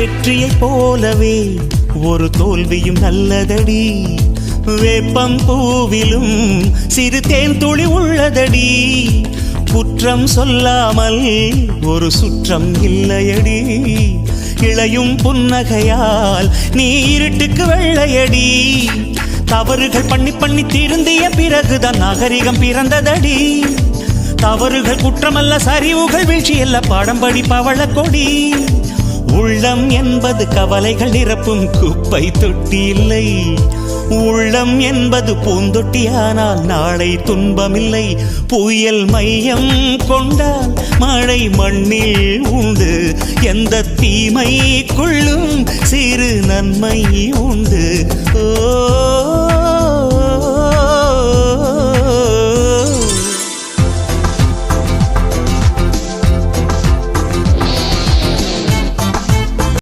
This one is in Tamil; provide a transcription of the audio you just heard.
வெற்றியைப் போலவே ஒரு தோல்வியும் நல்லதடி. வேப்பம் பூவிலும் சிறு தேன் துளி உள்ளதடி. குற்றம் சொல்லாமல் ஒரு சுற்றம் இல்லையடி. இளையும் புன்னகையால் நீ இருட்டுக்கு வெள்ளையடி. தவறுகள் பண்ணி பண்ணி திருந்திய பிறகுதான் நாகரிகம் பிறந்ததடி. தவறுகள் குற்றமல்ல, சரிவுகள் வீழ்ச்சியல்ல, பாடம் படி பவள கொடி. உள்ளம் என்பது கவலைகள் நிரப்பும் குப்பை தொட்டி இல்லை. உள்ளம் என்பது பூந்தொட்டியானால் நாளை துன்பமில்லை. புயல் மையம் கொண்டால் மழை மண்ணில் உண்டு. எந்த தீமைக்குள்ளும் சிறு நன்மை உண்டு. ஓ